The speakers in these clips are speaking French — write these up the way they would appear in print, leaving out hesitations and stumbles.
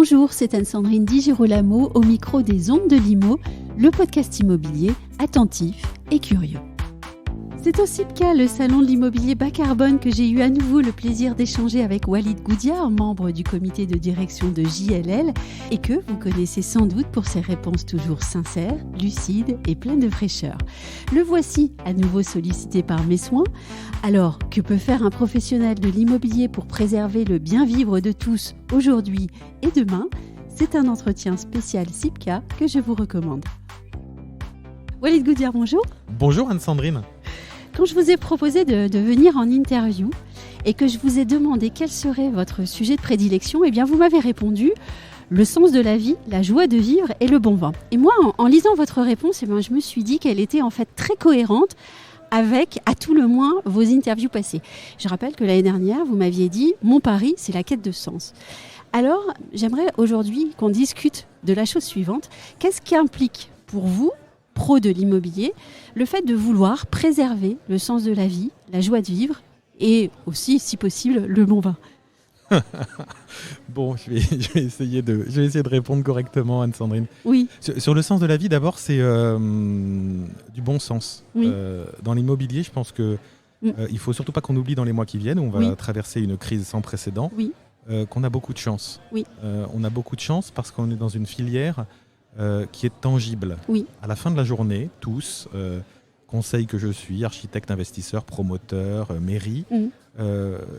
Bonjour, c'est Anne-Sandrine Di Girolamo au micro des Ondes de l'Imo, le podcast immobilier attentif et curieux. C'est au CIPCA, le salon de l'immobilier bas carbone, que j'ai eu à nouveau le plaisir d'échanger avec Walid Goudiar, membre du comité de direction de JLL, et que vous connaissez sans doute pour ses réponses toujours sincères, lucides et pleines de fraîcheur. Le voici à nouveau sollicité par mes soins. Alors, que peut faire un professionnel de l'immobilier pour préserver le bien vivre de tous aujourd'hui et demain ? C'est un entretien spécial CIPCA que je vous recommande. Walid Goudiar, bonjour. Bonjour Anne-Sandrine. Quand je vous ai proposé de venir en interview et que je vous ai demandé quel serait votre sujet de prédilection, eh bien vous m'avez répondu le sens de la vie, la joie de vivre et le bon vin. Et moi, en lisant votre réponse, eh bien, je me suis dit qu'elle était en fait très cohérente avec, à tout le moins, vos interviews passées. Je rappelle que l'année dernière, vous m'aviez dit « Mon pari, c'est la quête de sens ». Alors, j'aimerais aujourd'hui qu'on discute de la chose suivante. Qu'est-ce qui implique pour vous, pro de l'immobilier, le fait de vouloir préserver le sens de la vie, la joie de vivre et aussi, si possible, le bon vin? Bon, je vais essayer de répondre correctement, Anne-Sandrine. Oui. Sur le sens de la vie, d'abord, c'est du bon sens. Oui. Dans l'immobilier, je pense qu'il ne faut surtout pas qu'on oublie dans les mois qui viennent, où on va traverser une crise sans précédent, qu'on a beaucoup de chance. Oui. On a beaucoup de chance parce qu'on est dans une filière qui est tangible. Oui. À la fin de la journée, tous, conseil que je suis, architecte, investisseur, promoteur, mairie,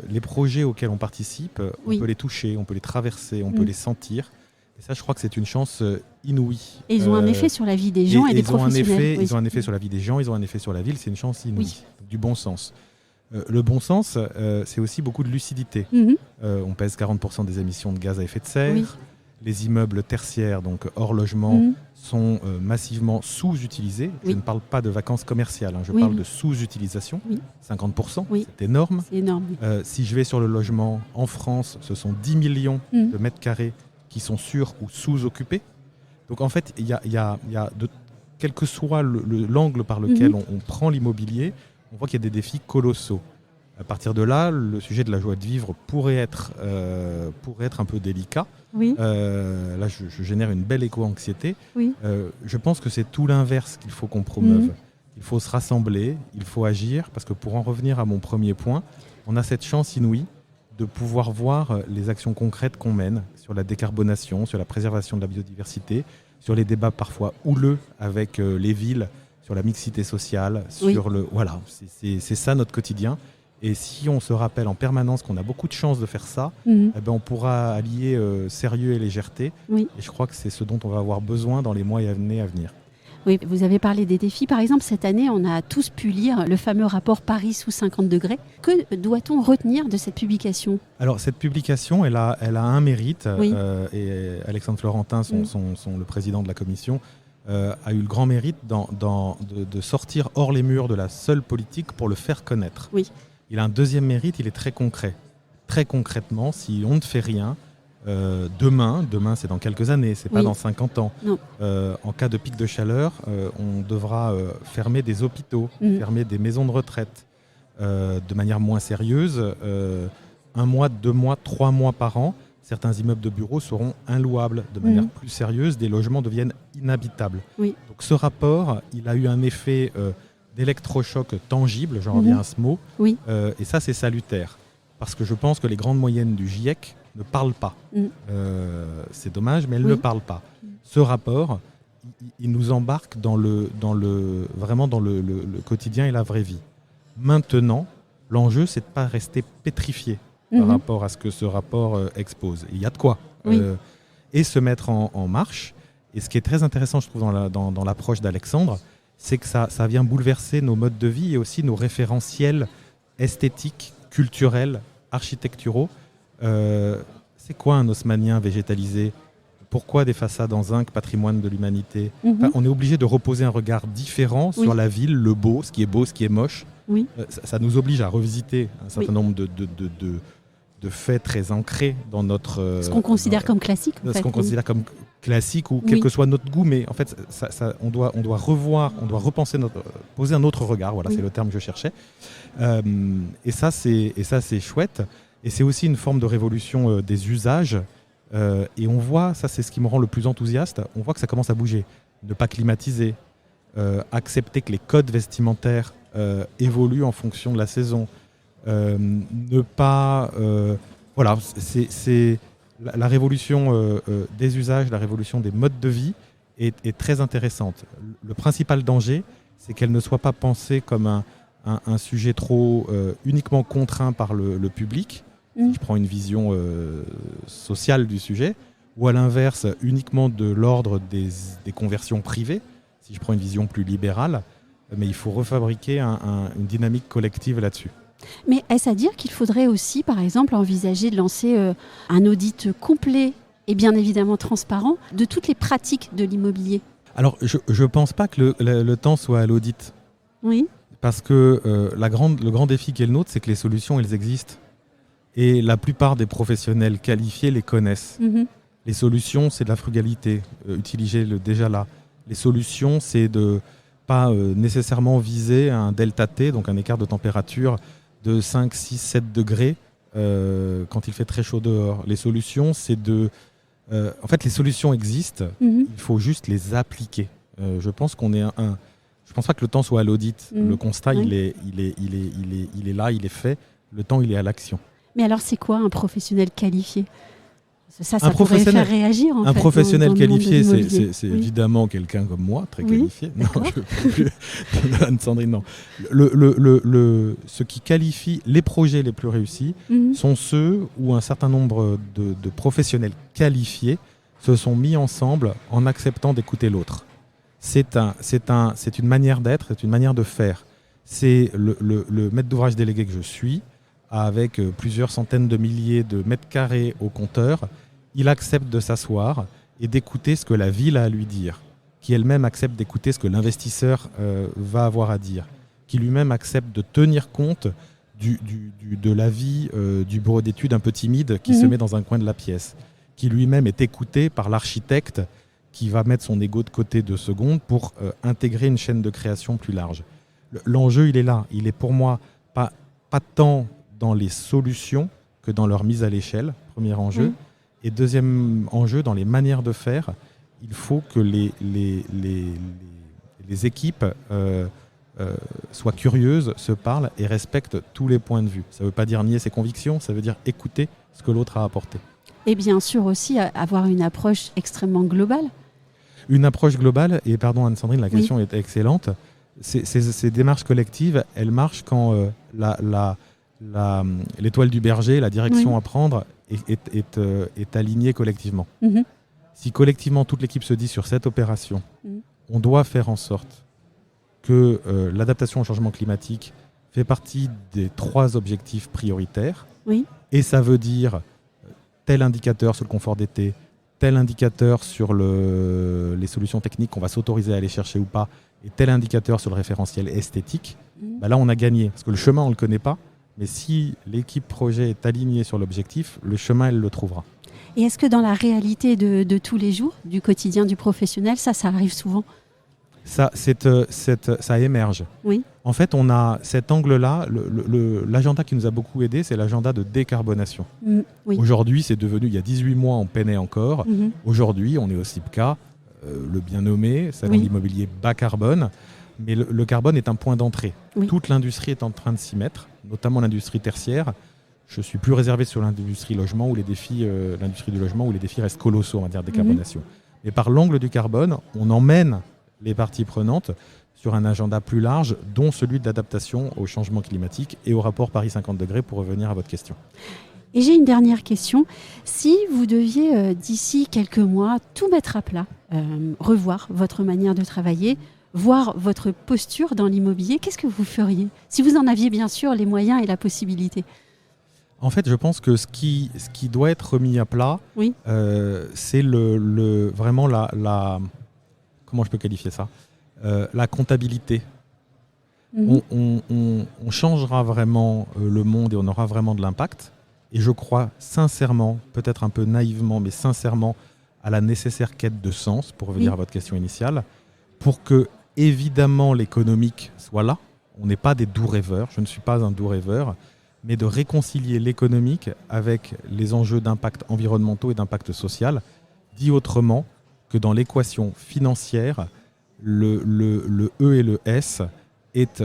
les projets auxquels on participe, on peut les toucher, on peut les traverser, on peut les sentir. Et ça, je crois que c'est une chance inouïe. Et ils ont un effet sur la vie des gens et des professionnels. Ils ont un effet sur la vie des gens, ils ont un effet sur la ville, c'est une chance inouïe. Donc, du bon sens. Le bon sens, c'est aussi beaucoup de lucidité. On pèse 40% des émissions de gaz à effet de serre. Oui. Les immeubles tertiaires, donc hors logement, sont massivement sous-utilisés. Je ne parle pas de vacances commerciales, je parle de sous-utilisation. 50%, c'est énorme. C'est énorme. Si je vais sur le logement en France, ce sont 10 millions de mètres carrés qui sont sur ou sous-occupés. Donc en fait, quel que soit l'angle par lequel on prend l'immobilier, on voit qu'il y a des défis colossaux. À partir de là, le sujet de la joie de vivre pourrait être un peu délicat. Oui. Là, je génère une belle éco-anxiété. Oui. Je pense que c'est tout l'inverse qu'il faut qu'on promeuve. Il faut se rassembler, il faut agir, parce que pour en revenir à mon premier point, on a cette chance inouïe de pouvoir voir les actions concrètes qu'on mène sur la décarbonation, sur la préservation de la biodiversité, sur les débats parfois houleux avec les villes, sur la mixité sociale, sur voilà, c'est ça notre quotidien. Et si on se rappelle en permanence qu'on a beaucoup de chance de faire ça, on pourra allier sérieux et légèreté. Oui. Et je crois que c'est ce dont on va avoir besoin dans les mois et années à venir. Oui, vous avez parlé des défis. Par exemple, cette année, on a tous pu lire le fameux rapport Paris sous 50 degrés. Que doit-on retenir de cette publication ? Alors, cette publication, elle a un mérite. Et Alexandre Florentin, le président de la commission, a eu le grand mérite de sortir hors les murs de la seule politique pour le faire connaître. Oui. Il a un deuxième mérite, il est très concret. Très concrètement, si on ne fait rien, demain c'est dans quelques années, c'est pas dans 50 ans. En cas de pic de chaleur, on devra fermer des hôpitaux, fermer des maisons de retraite de manière moins sérieuse. 1 mois, 2 mois, 3 mois par an, certains immeubles de bureaux seront inlouables. De manière plus sérieuse, des logements deviennent inhabitables. Oui. Donc ce rapport, il a eu un effet d'électrochoc tangible, j'en reviens à ce mot, et ça c'est salutaire, parce que je pense que les grandes moyennes du GIEC ne parlent pas. C'est dommage, mais elles ne parlent pas. Ce rapport, il nous embarque vraiment dans le quotidien et la vraie vie. Maintenant, l'enjeu, c'est de ne pas rester pétrifié par rapport à ce que ce rapport expose. Il y a de quoi. Et se mettre en marche. Et ce qui est très intéressant, je trouve, dans l'approche d'Alexandre, c'est que ça vient bouleverser nos modes de vie et aussi nos référentiels esthétiques, culturels, architecturaux. C'est quoi un haussmannien végétalisé ? Pourquoi des façades en zinc, patrimoine de l'humanité ? On est obligé de reposer un regard différent sur la ville, le beau, ce qui est moche. Oui. Ça nous oblige à revisiter un certain nombre de faits très ancrés dans notre... ce qu'on considère comme classique. Qu'on considère comme classique ou quel que soit notre goût, mais en fait, on doit revoir, on doit repenser poser un autre regard, voilà, c'est le terme que je cherchais. Et ça, c'est chouette. Et c'est aussi une forme de révolution des usages Et on voit, ça c'est ce qui me rend le plus enthousiaste, on voit que ça commence à bouger. Ne pas climatiser, accepter que les codes vestimentaires évoluent en fonction de la saison, ne pas... voilà, c'est la révolution des usages, la révolution des modes de vie est très intéressante. Le principal danger, c'est qu'elle ne soit pas pensée comme un sujet trop uniquement contraint par le public, si je prends une vision sociale du sujet, ou à l'inverse, uniquement de l'ordre des conversions privées, si je prends une vision plus libérale, mais il faut refabriquer une dynamique collective là-dessus. Mais est-ce à dire qu'il faudrait aussi, par exemple, envisager de lancer un audit complet et bien évidemment transparent de toutes les pratiques de l'immobilier ? Alors, je ne pense pas que le temps soit à l'audit. Oui. Parce que le grand défi qui est le nôtre, c'est que les solutions, elles existent. Et la plupart des professionnels qualifiés les connaissent. Mm-hmm. Les solutions, c'est de la frugalité, utilisez-le déjà là. Les solutions, c'est de pas nécessairement viser un delta T, donc un écart de température de 5, 6, 7 degrés quand il fait très chaud dehors. Les solutions, c'est en fait, les solutions existent, il faut juste les appliquer. Je pense qu'on est je pense pas que le temps soit à l'audit. Le constat, il est là, il est fait. Le temps, il est à l'action. Mais alors, c'est quoi un professionnel qualifié ? Ça pourrait faire réagir, en fait. Un professionnel qualifié, c'est évidemment quelqu'un comme moi, très qualifié. Non, je ne peux plus. Anne-Sandrine, non. Ce qui qualifie les projets les plus réussis sont ceux où un certain nombre de professionnels qualifiés se sont mis ensemble en acceptant d'écouter l'autre. C'est une manière d'être, c'est une manière de faire. C'est le maître d'ouvrage délégué que je suis, avec plusieurs centaines de milliers de mètres carrés au compteur, il accepte de s'asseoir et d'écouter ce que la ville a à lui dire, qui elle-même accepte d'écouter ce que l'investisseur va avoir à dire, qui lui-même accepte de tenir compte de l'avis du bureau d'études un peu timide qui se met dans un coin de la pièce, qui lui-même est écouté par l'architecte qui va mettre son ego de côté 2 secondes pour intégrer une chaîne de création plus large. L'enjeu, il est là. Il est pour moi pas tant dans les solutions que dans leur mise à l'échelle, premier enjeu. Et deuxième enjeu, dans les manières de faire, il faut que les équipes soient curieuses, se parlent et respectent tous les points de vue. Ça ne veut pas dire nier ses convictions, ça veut dire écouter ce que l'autre a apporté. Et bien sûr aussi avoir une approche extrêmement globale. Une approche globale, et pardon Anne-Sandrine, la question est excellente. Ces démarches collectives, elles marchent quand l'étoile du berger, la direction à prendre, est alignée collectivement. Si collectivement toute l'équipe se dit sur cette opération, on doit faire en sorte que l'adaptation au changement climatique fait partie des 3 objectifs prioritaires. Et ça veut dire tel indicateur sur le confort d'été, tel indicateur sur les solutions techniques qu'on va s'autoriser à aller chercher ou pas, et tel indicateur sur le référentiel esthétique, là on a gagné. Parce que le chemin on ne le connaît pas, mais si l'équipe projet est alignée sur l'objectif, le chemin elle le trouvera. Et est-ce que dans la réalité de tous les jours, du quotidien du professionnel, ça arrive souvent ? Ça émerge. Oui. En fait, on a cet angle-là. L'agenda qui nous a beaucoup aidé, c'est l'agenda de décarbonation. Oui. Aujourd'hui, c'est devenu, il y a 18 mois, on peinait encore. Aujourd'hui, on est au CIPCA, le bien nommé, salon de l'immobilier bas carbone. Mais le carbone est un point d'entrée. Toute l'industrie est en train de s'y mettre, notamment l'industrie tertiaire. Je suis plus réservé sur l'industrie logement, où l'industrie du logement, où les défis restent colossaux en matière de décarbonation. Mais par l'angle du carbone, on emmène les parties prenantes sur un agenda plus large, dont celui de l'adaptation au changement climatique et au rapport Paris 50 degrés, pour revenir à votre question. Et j'ai une dernière question. Si vous deviez, d'ici quelques mois, tout mettre à plat, revoir votre manière de travailler, voir votre posture dans l'immobilier, qu'est-ce que vous feriez ? Si vous en aviez bien sûr les moyens et la possibilité. En fait, je pense que ce qui doit être remis à plat, c'est vraiment la comment je peux qualifier ça ? La comptabilité. On changera vraiment le monde et on aura vraiment de l'impact. Et je crois sincèrement, peut-être un peu naïvement, mais sincèrement, à la nécessaire quête de sens, pour revenir à votre question initiale, pour que, évidemment, l'économique soit là. On n'est pas des doux rêveurs. Je ne suis pas un doux rêveur. mais de réconcilier l'économique avec les enjeux d'impact environnementaux et d'impact social. Dit autrement, que dans l'équation financière, le E et le S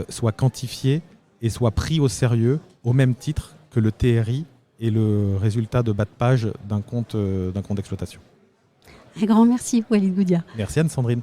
soient quantifiés et soient pris au sérieux au même titre que le TRI et le résultat de bas de page d'un compte d'exploitation. Un grand merci, Walid Goudia. Merci Anne-Sandrine.